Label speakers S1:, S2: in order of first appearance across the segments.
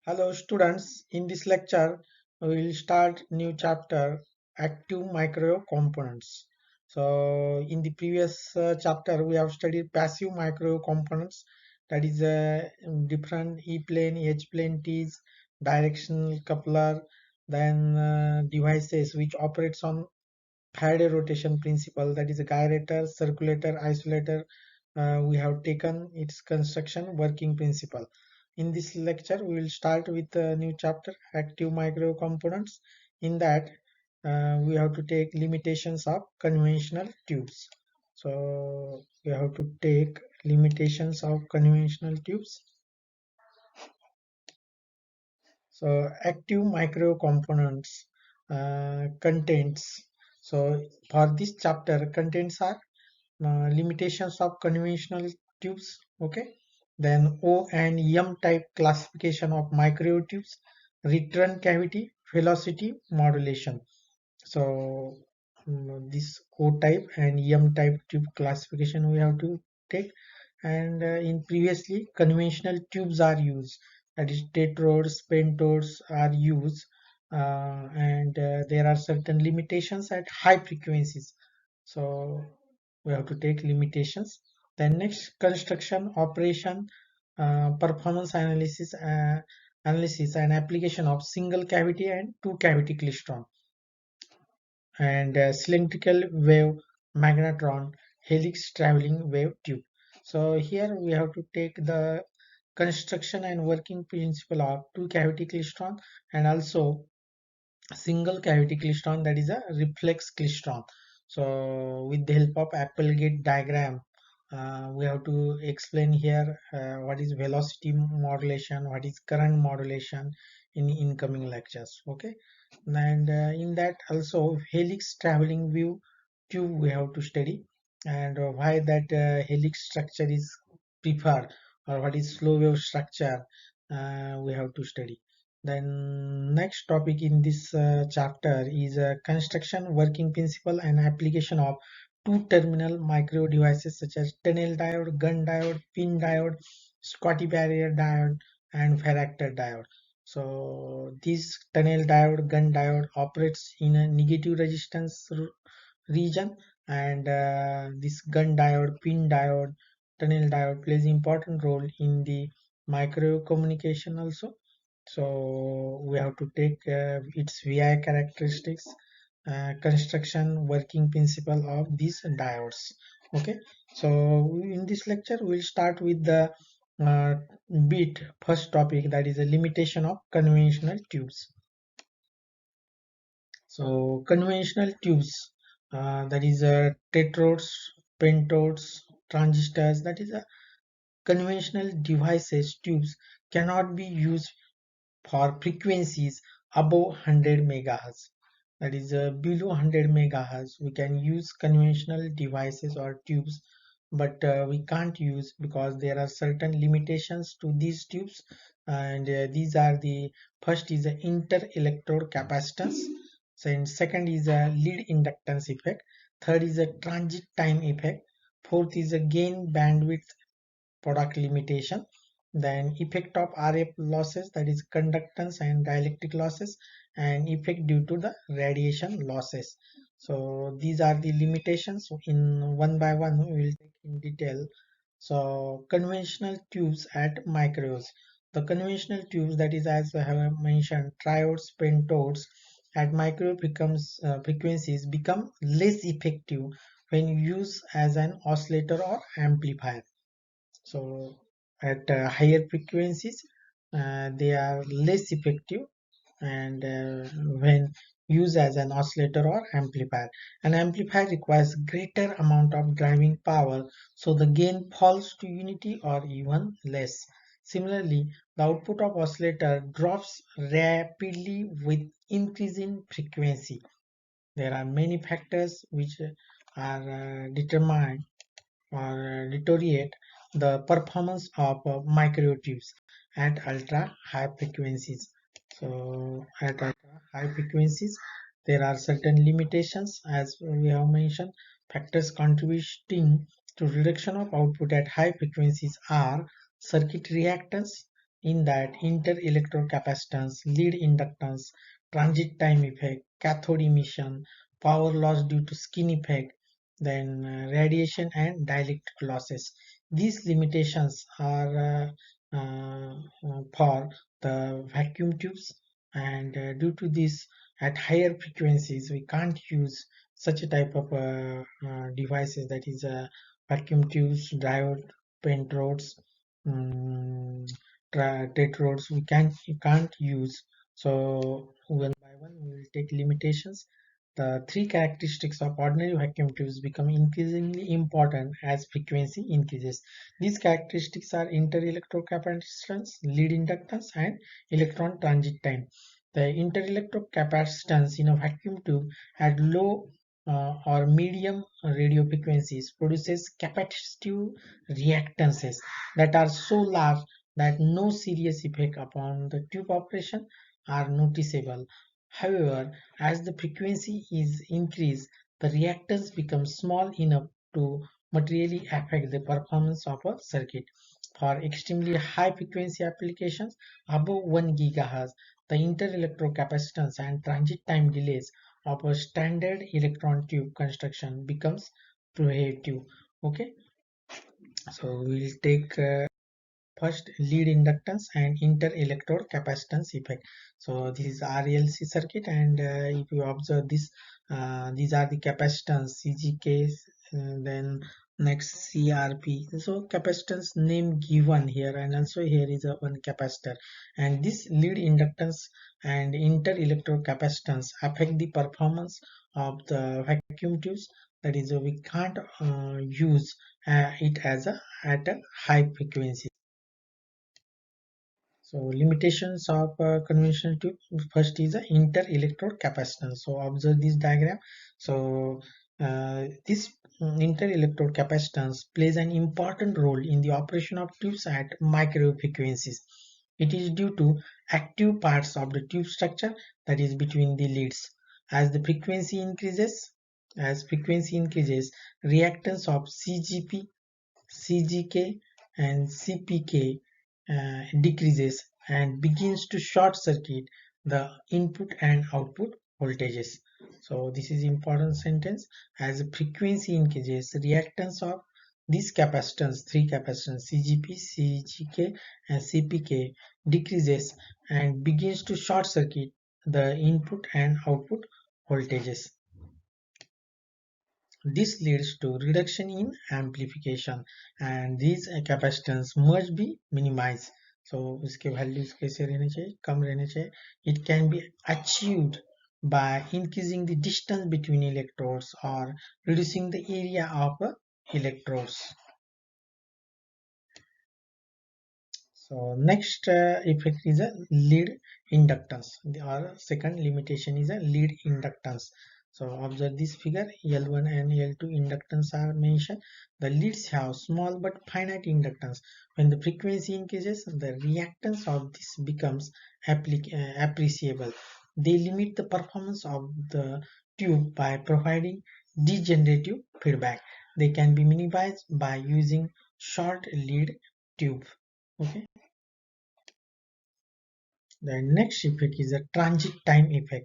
S1: Hello students, in this lecture we will start new chapter active micro components. So in the previous chapter we have studied passive micro components, that is different E-plane, H-plane tees, directional coupler, then devices which operates on Faraday rotation principle, that is a gyrator, circulator, isolator. We have taken its construction working principle. In this lecture, we will start with a new chapter, active micro components. In that, we have to take limitations of conventional tubes. So we have to take limitations of conventional tubes. So active micro components contents. So for this chapter, contents are limitations of conventional tubes. Okay, then O and M type classification of microtubes, return cavity, velocity modulation. So this O type and M type tube classification we have to take. And in previously conventional tubes are used, that is tetrodes, pentodes are used, and there are certain limitations at high frequencies. So we have to take limitations. Then next, construction, operation, performance analysis and application of single cavity and two cavity klystron, and cylindrical wave magnetron helix traveling wave tube. So here we have to take the construction and working principle of two cavity klystron and also single cavity klystron, that is a reflex klystron. So with the help of Applegate diagram, we have to explain here what is velocity modulation, what is current modulation in incoming lectures. Okay, and in that also helix traveling wave tube we have to study, and why that helix structure is preferred, or what is slow wave structure we have to study. Then next topic in this chapter is construction, working principle and application of two terminal micro devices such as tunnel diode, gun diode, pin diode, Schottky barrier diode and varactor diode. So this tunnel diode, gun diode operates in a negative resistance region, and this gun diode, pin diode, tunnel diode plays important role in the micro communication also. So we have to take its VI characteristics, construction, working principle of these diodes. Okay, so in this lecture we'll start with the uh, bit first topic, that is a limitation of conventional tubes. So conventional tubes, that is tetrodes, pentodes, transistors, that is a conventional devices tubes cannot be used for frequencies above 100 megahertz. That is below 100 megahertz we can use conventional devices or tubes, but we can't use because there are certain limitations to these tubes. And these are the first is the inter-electrode capacitance, and second is a lead inductance effect, third is a transit time effect, fourth is a gain bandwidth product limitation, then effect of RF losses, that is conductance and dielectric losses, and effect due to the radiation losses. So these are the limitations. In one by one we will take in detail. So conventional tubes at micros. The conventional tubes, that is as I have mentioned, triodes, pentodes at micro becomes frequencies become less effective when used as an oscillator or amplifier. So at higher frequencies, they are less effective, and when used as an oscillator or amplifier. An amplifier requires greater amount of driving power, so the gain falls to unity or even less. Similarly, the output of oscillator drops rapidly with increasing frequency. There are many factors which are determined or deteriorate the performance of microtubes at ultra high frequencies. So at ultra high frequencies, there are certain limitations as we have mentioned. Factors contributing to reduction of output at high frequencies are circuit reactance, in that inter-electrode capacitance, lead inductance, transit time effect, cathode emission, power loss due to skin effect, then radiation and dielectric losses. These limitations are for the vacuum tubes, and due to this, at higher frequencies, we can't use such a type of devices, that is vacuum tubes, diode, pentodes, um, tetrodes. We can't use. So one by one, we will take limitations. The three characteristics of ordinary vacuum tubes become increasingly important as frequency increases. These characteristics are inter-electrode capacitance, lead inductance, and electron transit time. The inter-electrode capacitance in a vacuum tube at low or medium radio frequencies produces capacitive reactances that are so large that no serious effect upon the tube operation are noticeable. However, as the frequency is increased, the reactance becomes small enough to materially affect the performance of a circuit. For extremely high frequency applications above 1 GHz, the inter-electrode capacitance and transit time delays of a standard electron tube construction becomes prohibitive. Okay, so we'll take first, lead inductance and inter-electrode capacitance effect. So this is RLC circuit, and if you observe this, these are the capacitance CGK, then next CRP. So capacitance name given here, and also here is a one capacitor, and this lead inductance and inter-electrode capacitance affect the performance of the vacuum tubes. That is, we can't use it as a at a high frequency. So limitations of conventional tube. First is the inter-electrode capacitance. So observe this diagram. So this inter-electrode capacitance plays an important role in the operation of tubes at microwave frequencies. It is due to active parts of the tube structure, that is between the leads. As the frequency increases, reactance of CGP, CGK, and CPK decreases and begins to short circuit the input and output voltages. So this is important sentence. As the frequency increases, reactance of these capacitance, three capacitance CGP, CGK, and CPK decreases and begins to short circuit the input and output voltages. This leads to reduction in amplification, and these capacitance must be minimized. So इसके values कैसे रहने चाहिए, कम रहने चाहिए. It can be achieved by increasing the distance between electrodes or reducing the area of electrodes. So next effect is a lead inductance. Our second limitation is a lead inductance. So observe this figure. L1 and L2 inductance are mentioned. The leads have small but finite inductance. When the frequency increases, the reactance of this becomes appreciable. They limit the performance of the tube by providing degenerative feedback. They can be minimized by using short lead tube. Okay. The next effect is the transit time effect.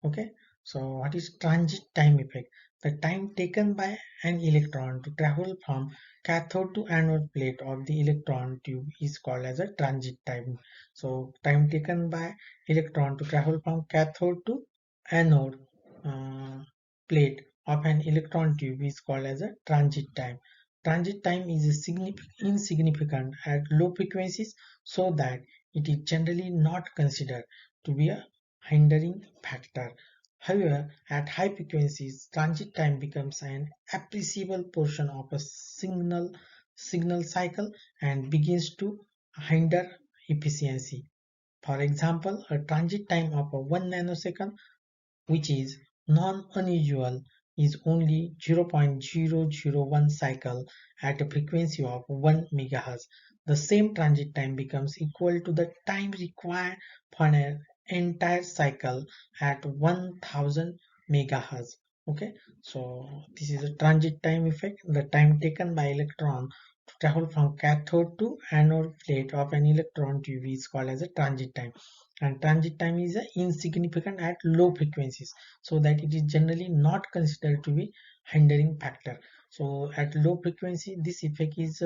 S1: Okay, so what is transit time effect? The time taken by an electron to travel from cathode to anode plate of the electron tube is called as a transit time. So time taken by electron to travel from cathode to anode uh, plate of an electron tube is called as a transit time. Transit time is insignificant at low frequencies, so that it is generally not considered to be a hindering factor. However, at high frequencies, transit time becomes an appreciable portion of a signal cycle and begins to hinder efficiency. For example, a transit time of 1 nanosecond, which is non-unusual, is only 0.001 cycle at a frequency of 1 MHz. The same transit time becomes equal to the time required for an entire cycle at 1000 MHz. Okay, so this is a transit time effect. The time taken by electron to travel from cathode to anode plate of an electron tube is called as a transit time, and transit time is insignificant at low frequencies, so that it is generally not considered to be hindering factor. So at low frequency this effect is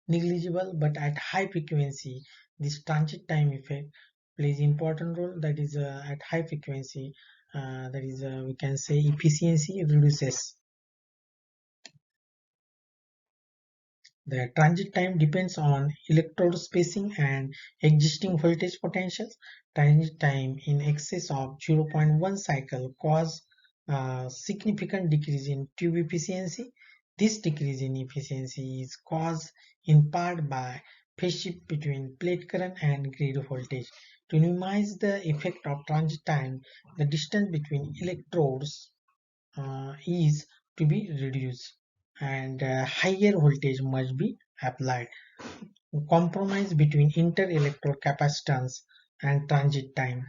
S1: negligible, but at high frequency this transit time effect plays important role. That is at high frequency, that is we can say efficiency reduces. The transit time depends on electrode spacing and existing voltage potentials. Transit time in excess of 0.1 cycle cause a significant decrease in tube efficiency. This decrease in efficiency is caused in part by phase shift between plate current and grid voltage. To minimize the effect of transit time, the distance between electrodes is to be reduced, and higher voltage must be applied. Compromise between inter-electrode capacitance and transit time.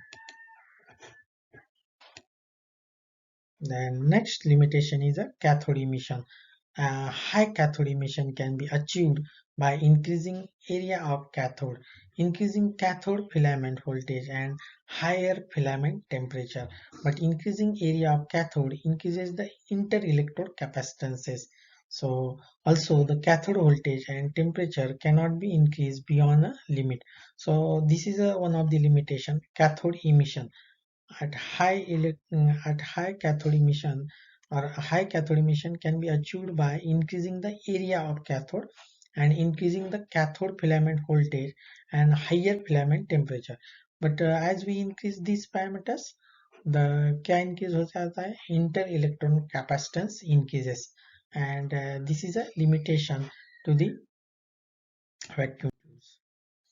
S1: The next limitation is a cathode emission. High cathode emission can be achieved by increasing area of cathode, increasing cathode filament voltage, and higher filament temperature. But increasing area of cathode increases the inter-electrode capacitances. So also the cathode voltage and temperature cannot be increased beyond a limit. So this is one of the limitation, cathode emission. At high cathode emission, or a high cathode emission can be achieved by increasing the area of cathode and increasing the cathode filament voltage and higher filament temperature. But as we increase these parameters, the क्या increase हो जाता है, inter electron capacitance increases, and this is a limitation to the vacuum tubes.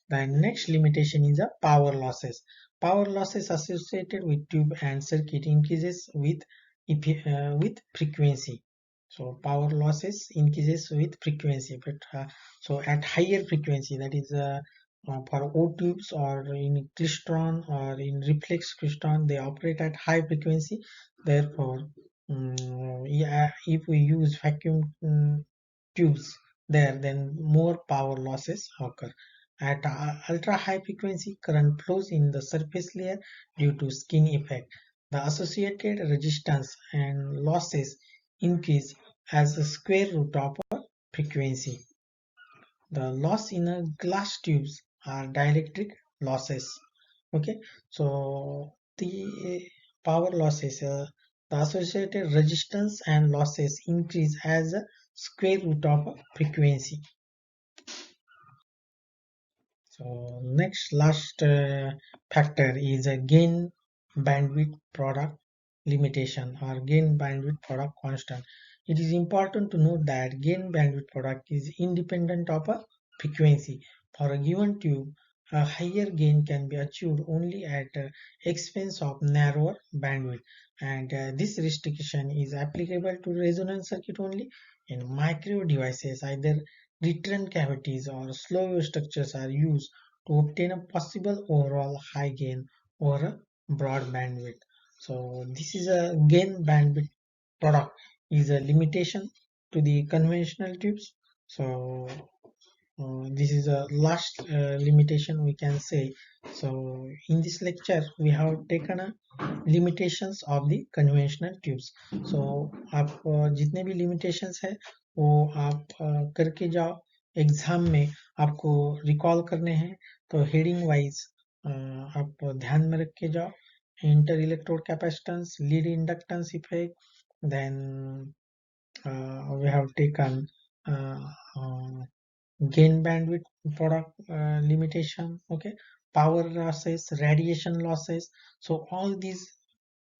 S1: The next limitation is the power losses. Power losses associated with tube and circuit increases with frequency. So power losses increases with frequency, but so at higher frequency, that is for O tubes or in klystron or in reflex klystron, they operate at high frequency. Therefore, yeah, if we use vacuum tubes there, then more power losses occur. At ultra high frequency, current flows in the surface layer due to skin effect. The associated resistance and losses increase as the square root of a frequency. The loss in a glass tubes are dielectric losses. Okay, so the power losses, the associated resistance and losses increase as a square root of a frequency. So next last factor is a gain bandwidth product limitation, or gain bandwidth product constant. It is important to note that gain bandwidth product is independent of a frequency. For a given tube, a higher gain can be achieved only at expense of narrower bandwidth, and this restriction is applicable to resonance circuit only. In micro devices, either recurrent cavities or slow wave structures are used to obtain a possible overall high gain or a broad bandwidth. So this is a gain bandwidth product is a limitation to the conventional tubes. So this is a last limitation we can say. So in this lecture we have taken a limitations of the conventional tubes. So आप जितने भी limitations है वो आप करके जाओ exam में, आपको रिकॉल करने हैं, तो हेडिंग वाइज आप ध्यान में रख के जाओ. Inter electrode capacitance, lead inductance effect, then we have taken gain bandwidth product limitation, okay, power losses, radiation losses. So all these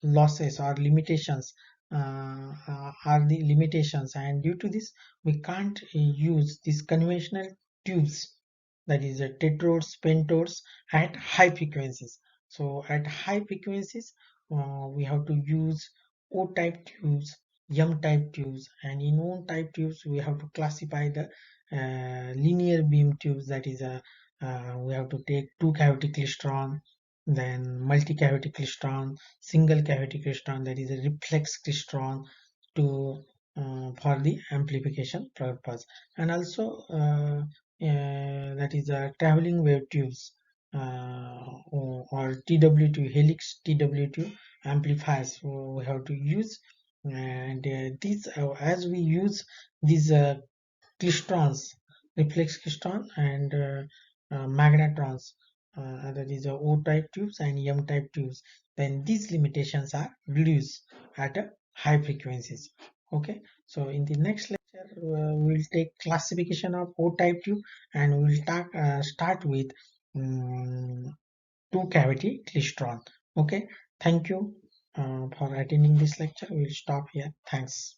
S1: losses or limitations are the limitations, and due to this we can't use these conventional tubes, that is tetrodes, pentodes, at high frequencies. So at high frequencies we have to use O type tubes, M type tubes, and in O type tubes we have to classify the linear beam tubes, that is we have to take two cavity klystron, then multi-cavity klystron, single cavity klystron, that is a reflex klystron, to for the amplification purpose. And also that is traveling wave tubes, or TW2 helix TW2 amplifiers we have to use. And these as we use these klystrons, reflex klystron, and magnetrons, that is O-type tubes and M-type tubes, then these limitations are reduced at high frequencies. Okay, so in the next lecture we'll take classification of O-type tube, and we'll start with two cavity klystron. Okay, thank you for attending this lecture. We'll stop here. Thanks.